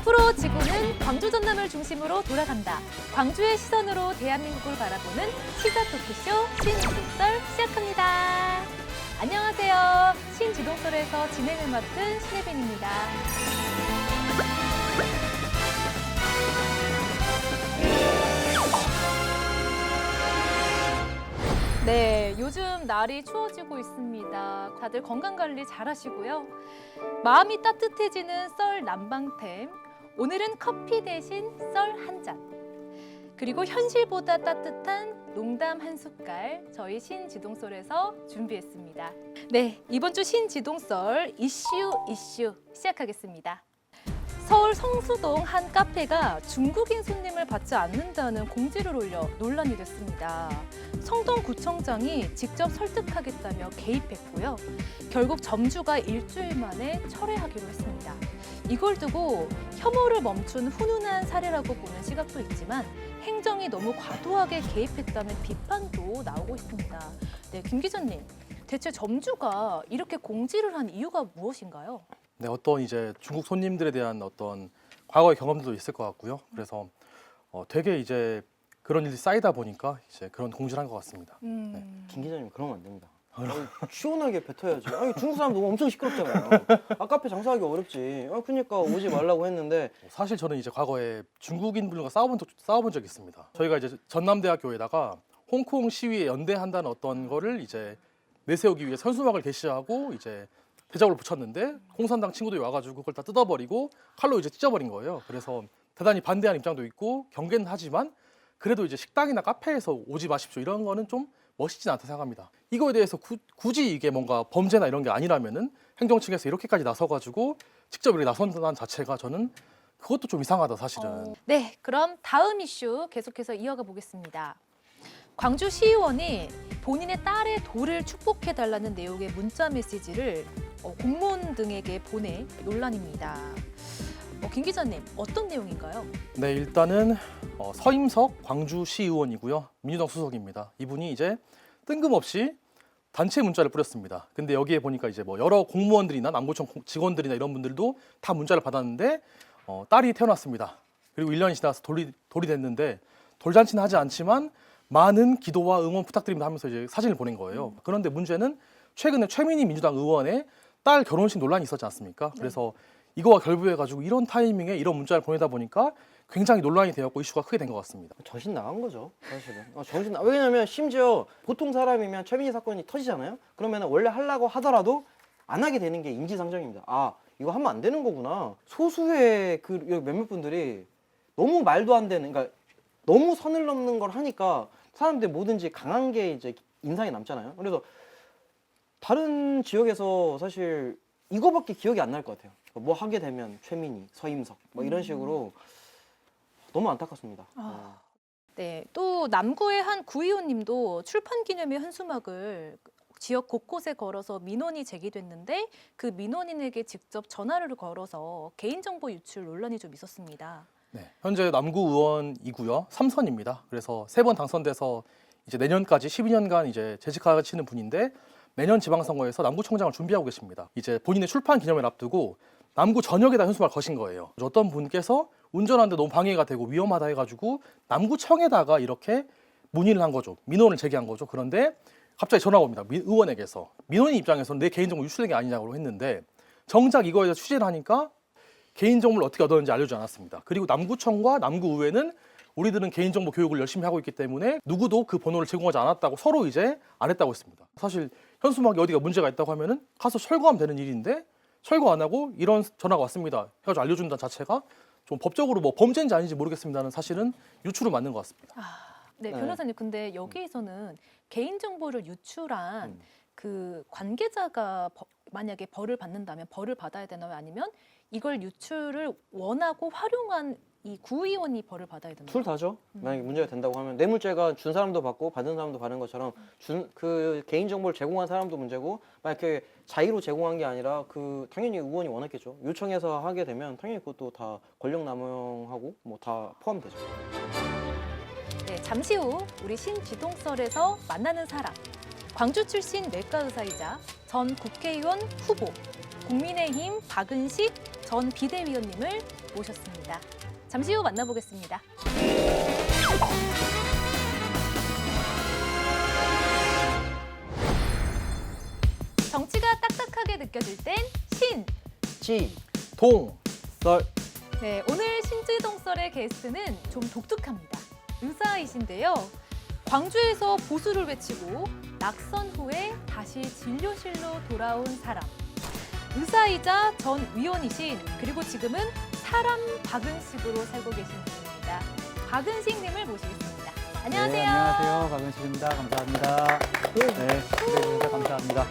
앞으로 지구는 광주 전남을 중심으로 돌아간다. 광주의 시선으로 대한민국을 바라보는 시사 토크쇼 신지동설 시작합니다. 안녕하세요. 신지동설에서 진행을 맡은 신혜빈입니다. 네, 요즘 날이 추워지고 있습니다. 다들 건강관리 잘 하시고요. 마음이 따뜻해지는 썰 난방템. 오늘은 커피 대신 썰 한 잔. 그리고 현실보다 따뜻한 농담 한 숟갈. 저희 신지동설에서 준비했습니다. 네, 이번 주 신지동설 이슈 시작하겠습니다. 서울 성수동 한 카페가 중국인 손님을 받지 않는다는 공지를 올려 논란이 됐습니다. 성동구청장이 직접 설득하겠다며 개입했고요. 결국 점주가 일주일 만에 철회하기로 했습니다. 이걸 두고 혐오를 멈춘 훈훈한 사례라고 보는 시각도 있지만 행정이 너무 과도하게 개입했다는 비판도 나오고 있습니다. 네, 김 기자님, 대체 점주가 이렇게 공지를 한 이유가 무엇인가요? 네, 어떤 이제 중국 손님들에 대한 어떤 과거의 경험도 있을 것 같고요. 그래서 되게 이제 그런 일이 쌓이다 보니까 이제 그런 공지를 한 것 같습니다. 네. 김 기자님 그러면 안 됩니다. 아니, 시원하게 뱉어야지. 아니 중국 사람 너무 엄청 시끄럽잖아요. 카페 장사하기 어렵지. 그러니까 오지 말라고 했는데 사실 저는 이제 과거에 중국인 분들과 싸워본 적이 있습니다. 저희가 이제 전남대학교에다가 홍콩 시위에 연대한다는 어떤 거를 이제 내세우기 위해 현수막을 게시하고 이제 대작을 붙였는데 공산당 친구들이 와가지고 그걸 다 뜯어버리고 칼로 이제 찢어버린 거예요. 그래서 대단히 반대하는 입장도 있고 경계는 하지만 그래도 이제 식당이나 카페에서 오지 마십시오 이런 거는 좀 멋있진 않다 생각합니다. 이거에 대해서 굳이 이게 뭔가 범죄나 이런 게 아니라면은 행정 측에서 이렇게까지 나서가지고 직접 이렇게 나선다는 자체가 저는 그것도 좀 이상하다 사실은. 네, 그럼 다음 이슈 계속해서 이어가 보겠습니다. 광주시의원이 본인의 딸의 돌을 축복해달라는 내용의 문자 메시지를 공무원 등에게 보내 논란입니다. 김 기자님, 어떤 내용인가요? 네, 일단은 서임석 광주시의원이고요. 민주당 수석입니다. 이분이 이제 뜬금없이 단체 문자를 뿌렸습니다. 근데 여기에 보니까 이제 뭐 여러 공무원들이나 남구청 직원들이나 이런 분들도 다 문자를 받았는데 딸이 태어났습니다. 그리고 1년이 지나서 돌이 됐는데 돌잔치는 하지 않지만 많은 기도와 응원 부탁드립니다 하면서 이제 사진을 보낸 거예요. 그런데 문제는 최근에 최민희 민주당 의원의 딸 결혼식 논란이 있었지 않습니까? 네. 그래서 이거와 결부해가지고 이런 타이밍에 이런 문자를 보내다 보니까 굉장히 논란이 되었고 이슈가 크게 된 것 같습니다. 정신 나간 거죠, 사실은. 왜냐면 심지어 보통 사람이면 최민희 사건이 터지잖아요. 그러면 원래 하려고 하더라도 안 하게 되는 게 인지상정입니다. 아, 이거 하면 안 되는 거구나. 소수의 그 몇몇 분들이 너무 말도 안 되는, 그러니까 너무 선을 넘는 걸 하니까 사람들이 뭐든지 강한 게 이제 인상이 남잖아요. 그래서 다른 지역에서 사실 이거밖에 기억이 안 날 것 같아요. 뭐 하게 되면 최민희, 서임석 뭐 이런 식으로 너무 안타깝습니다. 네, 또 남구의 한 구의원님도 출판 기념회 현수막을 지역 곳곳에 걸어서 민원이 제기됐는데 그 민원인에게 직접 전화를 걸어서 개인정보 유출 논란이 좀 있었습니다. 네, 현재 남구 의원이고요. 3선입니다. 그래서 3번 당선돼서 이제 내년까지 12년간 이제 재직하시는 분인데 내년 지방선거에서 남구청장을 준비하고 계십니다. 이제 본인의 출판 기념회를 앞두고 남구 전역에다 현수막을 거신 거예요. 어떤 분께서 운전하는데 너무 방해가 되고 위험하다 해가지고 남구청에다가 이렇게 문의를 한 거죠. 민원을 제기한 거죠. 그런데 갑자기 전화가 옵니다. 의원에게서. 민원인 입장에서는 내 개인정보 유출된 게 아니냐고 했는데 정작 이거에 대해서 취재를 하니까 개인정보를 어떻게 얻었는지 알려주지 않았습니다. 그리고 남구청과 남구의회는 우리들은 개인정보 교육을 열심히 하고 있기 때문에 누구도 그 번호를 제공하지 않았다고 서로 이제 안 했다고 했습니다. 사실 현수막이 어디가 문제가 있다고 하면은 가서 철거하면 되는 일인데 철거 안 하고 이런 전화가 왔습니다 해가지고 알려준다는 자체가 좀 법적으로 뭐 범죄인지 아닌지 모르겠습니다는 사실은 유출은 맞는 것 같습니다. 네, 변호사님, 근데 여기에서는 개인정보를 유출한 그 관계자가 만약에 벌을 받는다면 벌을 받아야 되나요? 아니면 이걸 유출을 원하고 활용한 이 구의원이 벌을 받아야 되나요? 둘 다죠. 만약에 문제가 된다고 하면 뇌물죄가 준 사람도 받고 받은 사람도 받는 것처럼 그 개인 정보를 제공한 사람도 문제고, 만약에 자의로 제공한 게 아니라 그 당연히 의원이 원했겠죠. 요청해서 하게 되면 당연히 그것도 다 권력 남용하고 뭐 다 포함되죠. 네, 잠시 후 우리 신지동설에서 만나는 사람, 광주 출신 내과 의사이자 전 국회의원 후보, 국민의힘 박은식 전 비대위원님을 모셨습니다. 잠시 후 만나보겠습니다. 정치가 딱딱하게 느껴질 땐 신! 지, 동, 썰. 네, 오늘 신지동설의 게스트는 좀 독특합니다. 의사이신데요. 광주에서 보수를 외치고 낙선 후에 다시 진료실로 돌아온 사람. 의사이자 전 위원이신 그리고 지금은 사람 박은식으로 살고 계신 분입니다. 박은식님을 모시겠습니다. 안녕하세요. 네, 안녕하세요. 박은식입니다. 감사합니다. 네, 기대해주셔서 감사합니다.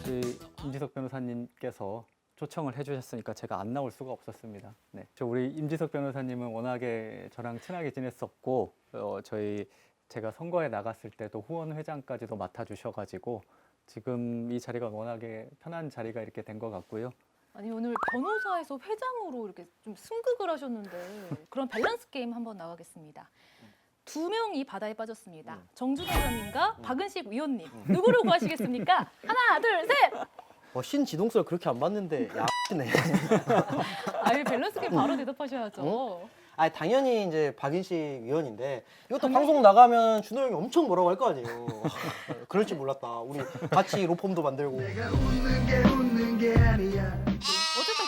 우리 임지석 변호사님께서 초청을 해주셨으니까 제가 안 나올 수가 없었습니다. 네, 우리 임지석 변호사님은 워낙에 저랑 친하게 지냈었고 제가 선거에 나갔을 때도 후원회장까지도 맡아주셔가지고 지금 이 자리가 워낙에 편한 자리가 이렇게 된 것 같고요. 아니 오늘 변호사에서 회장으로 이렇게 좀 승극을 하셨는데 그런 밸런스 게임 한번 나가겠습니다. 두 명이 바다에 빠졌습니다. 정준호 의원님과 박은식 위원님. 누구를 구하시겠습니까? 하나, 둘, 셋! 신지동설 그렇게 안 봤는데 야네. 아유 밸런스 게임 바로 대답하셔야죠. 아 당연히 이제 박인식 위원인데 이것도 방송 나가면 준호 형이 엄청 뭐라고 할 거 아니에요. 그럴 줄 몰랐다. 우리 같이 로펌도 만들고. 어쨌든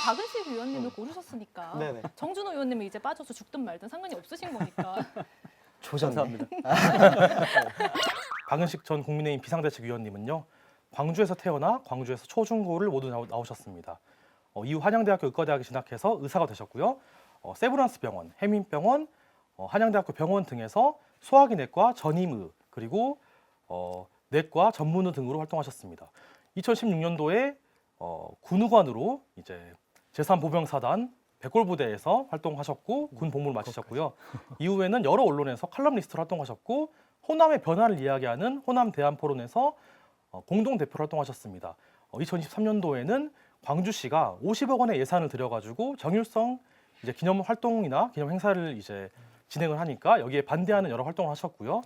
박은식 위원님을 고르셨으니까 네네. 정준호 의원님은 이제 빠져서 죽든 말든 상관이 없으신 거니까. 조졌네. 감사합니다. 박은식 전 국민의힘 비상대책위원님은요. 광주에서 태어나 광주에서 초중고를 모두 나오셨습니다. 이후 한양대학교 의과대학에 진학해서 의사가 되셨고요. 세브란스 병원, 해민병원, 한양대학교 병원 등에서 소화기내과 전임의 그리고 내과 전문의 등으로 활동하셨습니다. 2016년도에 군의관으로 이제 제3보병사단 백골부대에서 활동하셨고 군 복무를 마치셨고요. 이후에는 여러 언론에서 칼럼니스트로 활동하셨고 호남의 변화를 이야기하는 호남 대안포럼에서 공동 대표로 활동하셨습니다. 2023년도에는 광주시가 50억 원의 예산을 들여가지고 정율성 이제 기념 활동이나 기념 행사를 이제 진행을 하니까 여기에 반대하는 여러 활동을 하셨고요.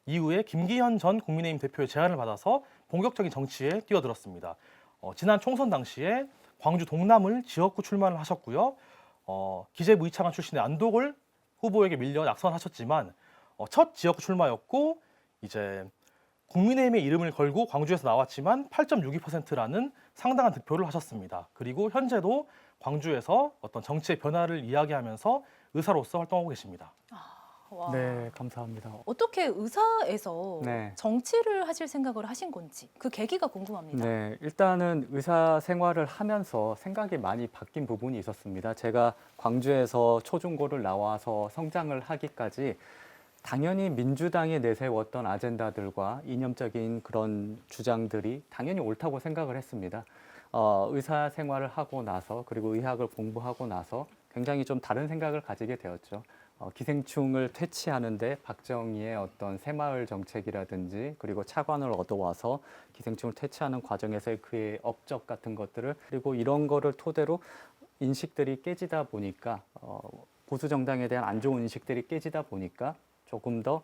이후에 김기현 전 국민의힘 대표의 제안을 받아서 본격적인 정치에 뛰어들었습니다. 지난 총선 당시에 광주 동남을 지역구 출마를 하셨고요. 기재부의차관 출신의 안도골 후보에게 밀려 낙선하셨지만 첫 지역구 출마였고 이제 국민의힘의 이름을 걸고 광주에서 나왔지만 8.62%라는 상당한 득표를 하셨습니다. 그리고 현재도 광주에서 어떤 정치의 변화를 이야기하면서 의사로서 활동하고 계십니다. 와. 네, 감사합니다. 어떻게 의사에서 네. 정치를 하실 생각을 하신 건지 그 계기가 궁금합니다. 네, 일단은 의사 생활을 하면서 생각이 많이 바뀐 부분이 있었습니다. 제가 광주에서 초중고를 나와서 성장을 하기까지 당연히 민주당이 내세웠던 아젠다들과 이념적인 그런 주장들이 당연히 옳다고 생각을 했습니다. 의사 생활을 하고 나서 그리고 의학을 공부하고 나서 굉장히 좀 다른 생각을 가지게 되었죠. 기생충을 퇴치하는데 박정희의 어떤 새마을 정책이라든지 그리고 차관을 얻어와서 기생충을 퇴치하는 과정에서의 그의 업적 같은 것들을 그리고 이런 거를 토대로 인식들이 깨지다 보니까 보수 정당에 대한 안 좋은 인식들이 깨지다 보니까 조금 더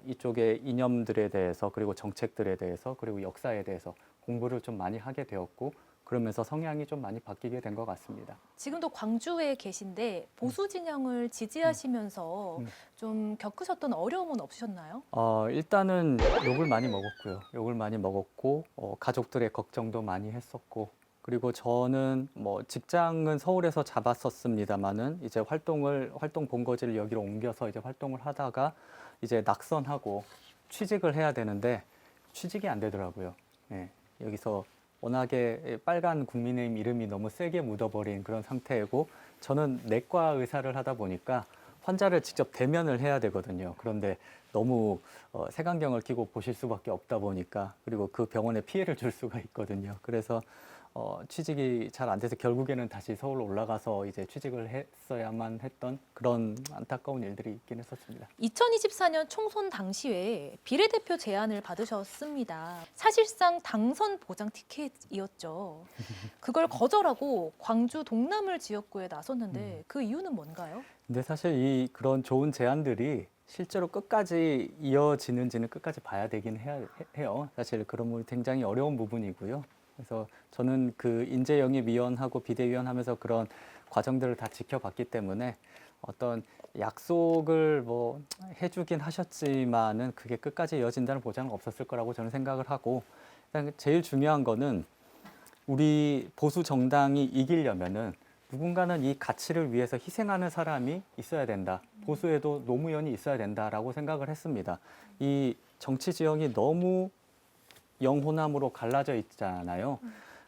이쪽의 이념들에 대해서 그리고 정책들에 대해서 그리고 역사에 대해서 공부를 좀 많이 하게 되었고 그러면서 성향이 좀 많이 바뀌게 된 것 같습니다. 지금도 광주에 계신데 보수 진영을 지지하시면서 좀 겪으셨던 어려움은 없으셨나요? 일단은 욕을 많이 먹었고요. 욕을 많이 먹었고 가족들의 걱정도 많이 했었고 그리고 저는 뭐 직장은 서울에서 잡았었습니다만은 이제 활동 본거지를 여기로 옮겨서 이제 활동을 하다가 이제 낙선하고 취직을 해야 되는데 취직이 안 되더라고요. 예, 여기서 워낙에 빨간 국민의힘 이름이 너무 세게 묻어버린 그런 상태이고 저는 내과 의사를 하다 보니까 환자를 직접 대면을 해야 되거든요. 그런데 너무 색안경을 끼고 보실 수밖에 없다 보니까 그리고 그 병원에 피해를 줄 수가 있거든요. 그래서 취직이 잘 안 돼서 결국에는 다시 서울로 올라가서 이제 취직을 했어야만 했던 그런 안타까운 일들이 있긴 했었습니다. 2024년 총선 당시에 비례대표 제안을 받으셨습니다. 사실상 당선 보장 티켓이었죠. 그걸 거절하고 광주 동남을 지역구에 나섰는데 그 이유는 뭔가요? 근데 사실 그런 좋은 제안들이 실제로 끝까지 이어지는지는 끝까지 봐야 되긴 해요. 사실 그런 부분이 굉장히 어려운 부분이고요. 그래서 저는 그 인재영입위원하고 비대위원 하면서 그런 과정들을 다 지켜봤기 때문에 어떤 약속을 뭐 해주긴 하셨지만은 그게 끝까지 이어진다는 보장은 없었을 거라고 저는 생각을 하고, 일단 제일 중요한 거는 우리 보수 정당이 이기려면은 누군가는 이 가치를 위해서 희생하는 사람이 있어야 된다. 보수에도 노무현이 있어야 된다라고 생각을 했습니다. 이 정치 지형이 너무 영호남으로 갈라져 있잖아요.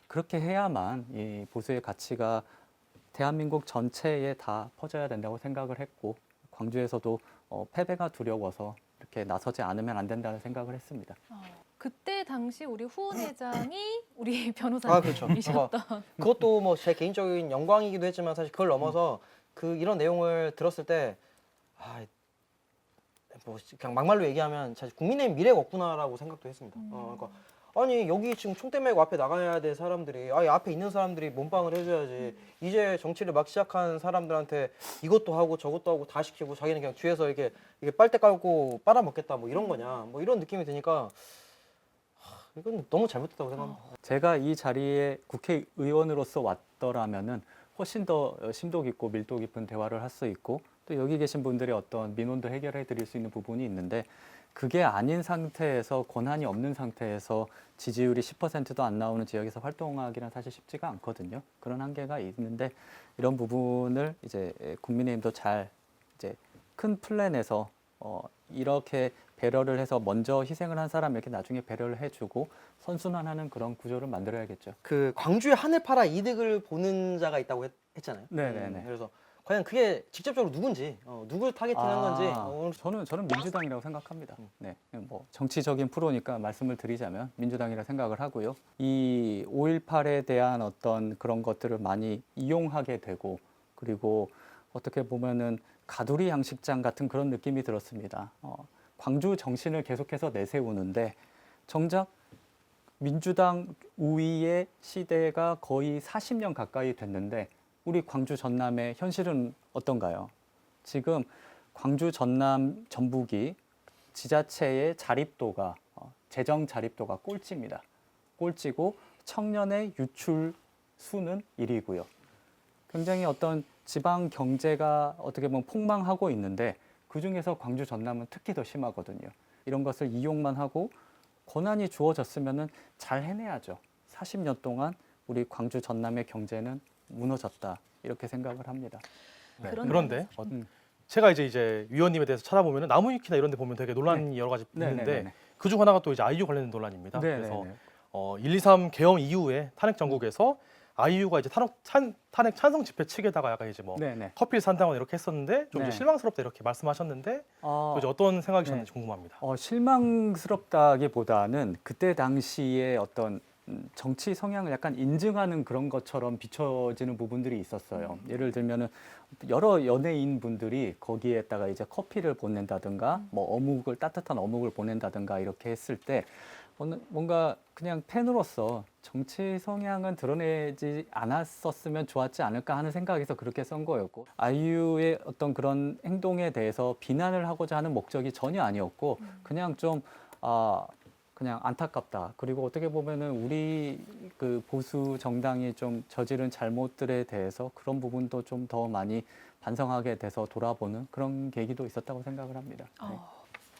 그렇게 해야만 이 보수의 가치가 대한민국 전체에 다 퍼져야 된다고 생각을 했고, 광주에서도 패배가 두려워서 이렇게 나서지 않으면 안 된다는 생각을 했습니다. 그때 당시 우리 후원 회장이 우리 아, 그렇죠. 변호사님이셨던. 그것도 뭐 제 개인적인 영광이기도 했지만 사실 그걸 넘어서 그 이런 내용을 들었을 때 뭐 그냥 막말로 얘기하면 사실 국민의힘 미래가 없구나라고 생각도 했습니다. 그러니까 아니 여기 지금 총대 메고 앞에 나가야 될 사람들이 앞에 있는 사람들이 몸빵을 해줘야지. 이제 정치를 막 시작한 사람들한테 이것도 하고 저것도 하고 다 시키고 자기는 그냥 뒤에서 이게 빨대 깔고 빨아먹겠다 뭐 이런 거냐 뭐 이런 느낌이 드니까 이건 너무 잘못됐다고 생각합니다. 제가 이 자리에 국회의원으로서 왔더라면은 훨씬 더 심도 깊고 밀도 깊은 대화를 할 수 있고, 또 여기 계신 분들의 어떤 민원도 해결해 드릴 수 있는 부분이 있는데, 그게 아닌 상태에서, 권한이 없는 상태에서 지지율이 10%도 안 나오는 지역에서 활동하기는 사실 쉽지가 않거든요. 그런 한계가 있는데, 이런 부분을 이제 국민의힘도 잘 이제 큰 플랜에서 이렇게 배려를 해서 먼저 희생을 한 사람 이렇게 나중에 배려를 해주고 선순환하는 그런 구조를 만들어야겠죠. 그 광주에 하늘 팔아 이득을 보는 자가 있다고 했잖아요. 네네네. 그래서 과연 그게 직접적으로 누군지, 누굴 타겟팅한 건지. 저는 민주당이라고 생각합니다. 네, 뭐 정치적인 프로니까 말씀을 드리자면 민주당이라 생각을 하고요. 이 5.18에 대한 어떤 그런 것들을 많이 이용하게 되고, 그리고 어떻게 보면은 가두리 양식장 같은 그런 느낌이 들었습니다. 광주 정신을 계속해서 내세우는데 정작 민주당 우위의 시대가 거의 40년 가까이 됐는데 우리 광주 전남의 현실은 어떤가요? 지금 광주 전남 전북이 지자체의 자립도가 재정 자립도가 꼴찌입니다. 꼴찌고 청년의 유출 수는 1위고요. 굉장히 어떤 지방 경제가 어떻게 보면 폭망하고 있는데 그중에서 광주 전남은 특히 더 심하거든요. 이런 것을 이용만 하고 권한이 주어졌으면 잘 해내야죠. 40년 동안 우리 광주 전남의 경제는 무너졌다 이렇게 생각을 합니다. 네. 그런 그런데 제가 이제 위원님에 대해서 찾아보면 나무위키나 이런 데 보면 되게 논란이 여러 가지 있는데 네네네. 그중 하나가 또 이제 아이유 관련된 논란입니다. 네네네. 그래서 1.23 계엄 이후에 탄핵 정국에서 아이유가 이제 탄핵 찬성 집회 측에다가 약간 이제 뭐 네네. 커피를 산다거나 이렇게 했었는데 좀 네. 이제 실망스럽다 이렇게 말씀하셨는데 또 이제 어떤 생각이셨는지 궁금합니다. 실망스럽다기보다는 그때 당시에 어떤 정치 성향을 약간 인증하는 그런 것처럼 비춰지는 부분들이 있었어요. 예를 들면은 여러 연예인 분들이 거기에다가 이제 커피를 보낸다든가 뭐 따뜻한 어묵을 보낸다든가 이렇게 했을 때 뭔가 그냥 팬으로서 정치 성향은 드러내지 않았었으면 좋았지 않을까 하는 생각에서 그렇게 쓴 거였고, 아이유의 어떤 그런 행동에 대해서 비난을 하고자 하는 목적이 전혀 아니었고 그냥 좀 그냥 안타깝다. 그리고 어떻게 보면은 우리 그 보수 정당이 좀 저지른 잘못들에 대해서 그런 부분도 좀 더 많이 반성하게 돼서 돌아보는 그런 계기도 있었다고 생각을 합니다. 네.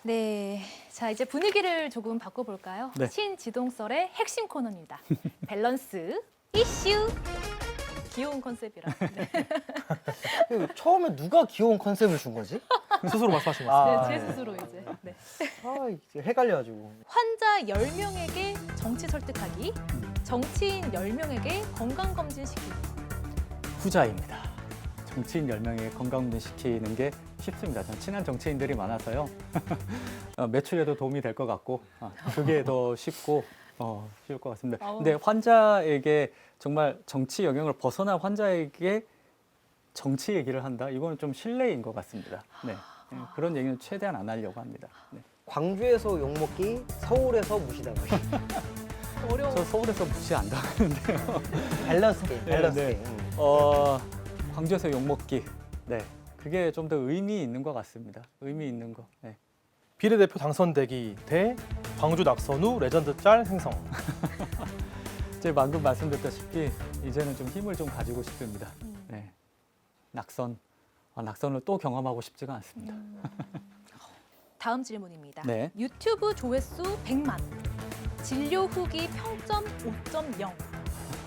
네, 자 이제 분위기를 조금 바꿔볼까요? 네. 신지동설의 핵심 코너입니다. 밸런스 이슈. 귀여운 컨셉이라. 네. 처음에 누가 귀여운 컨셉을 준 거지? 스스로 말씀하신 것 같습니다. 네, 제 스스로 이제. 네. 이제 헷갈려가지고. 환자 10명에게 정치 설득하기, 정치인 10명에게 건강검진 시키기. 후자입니다. 정치인 10명에게 건강검진 시키는 게 쉽습니다. 전 친한 정치인들이 많아서요. 매출에도 도움이 될 것 같고 그게 더 쉽고 쉬울 것 같습니다. 근데 환자에게 정말 정치 영역을 벗어나 환자에게 정치 얘기를 한다? 이거는 좀 실례인 것 같습니다. 네. 그런 얘기는 최대한 안 하려고 합니다. 네. 광주에서 욕먹기, 서울에서 무시당하기. 어려워. 저 서울에서 무시 안 당하는데요. 밸런스 게임, 밸런스 네, 네. 게임. 광주에서 욕먹기. 네. 그게 좀 더 의미 있는 것 같습니다. 의미 있는 거. 네. 비례대표 당선되기 대 광주 낙선후 레전드 짤 생성. 이제 방금 말씀드렸다시피 이제는 좀 힘을 좀 가지고 싶습니다. 네. 낙선을 또 경험하고 싶지가 않습니다. 다음 질문입니다. 네. 유튜브 조회수 100만, 진료 후기 평점 5.0.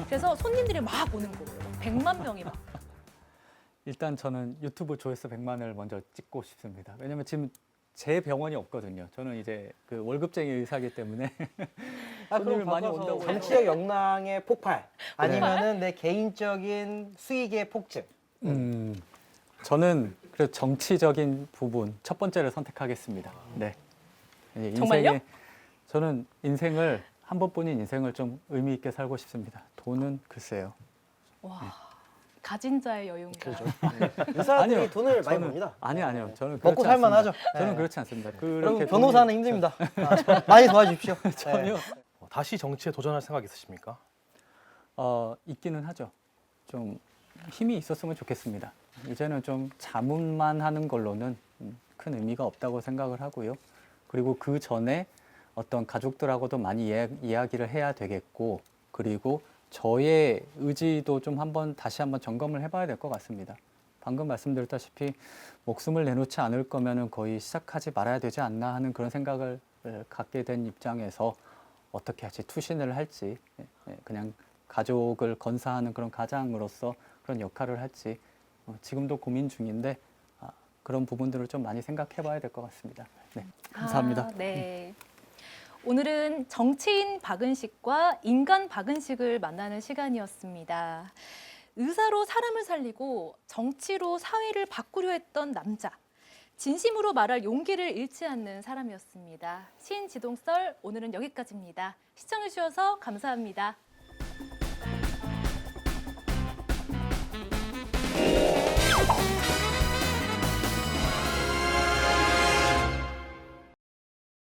그래서 손님들이 막 오는 거예요. 100만 명이 막. 일단 저는 유튜브 조회수 100만을 먼저 찍고 싶습니다. 왜냐면 지금 제 병원이 없거든요. 저는 이제 그 월급쟁이 의사이기 때문에 손님을 많이 온다고 해서. 정치적 역량의 폭발 아니면은 내 개인적인 수익의 폭증. 저는 그래도 정치적인 부분 첫 번째를 선택하겠습니다. 네. 예, 정말요? 저는 인생을 한 번뿐인 인생을 좀 의미 있게 살고 싶습니다. 돈은 글쎄요. 와, 가진 자의 여유인가. 그렇죠. 의사들이 아니요, 돈을 많이 저는- 법니다. 아니요. 저는 먹고 그렇지 살만하죠. 않습니다. 저는 네. 그렇지 않습니다. 여러분 그렇게 변호사는 힘듭니다. 많이 도와주십시오. 전혀 다시 정치에 도전할 생각 있으십니까? 있기는 하죠. 좀 힘이 있었으면 좋겠습니다. 이제는 좀 자문만 하는 걸로는 큰 의미가 없다고 생각을 하고요. 그리고 그 전에 어떤 가족들하고도 많이 이야기를 해야 되겠고, 그리고 저의 의지도 좀 다시 한번 점검을 해봐야 될 것 같습니다. 방금 말씀드렸다시피 목숨을 내놓지 않을 거면은 거의 시작하지 말아야 되지 않나 하는 그런 생각을 갖게 된 입장에서 어떻게 할지 투신을 할지 그냥 가족을 건사하는 그런 가장으로서 그런 역할을 할지 지금도 고민 중인데 그런 부분들을 좀 많이 생각해봐야 될 것 같습니다. 네, 감사합니다. 네. 오늘은 정치인 박은식과 인간 박은식을 만나는 시간이었습니다. 의사로 사람을 살리고 정치로 사회를 바꾸려 했던 남자. 진심으로 말할 용기를 잃지 않는 사람이었습니다. 신지동썰 오늘은 여기까지입니다. 시청해주셔서 감사합니다.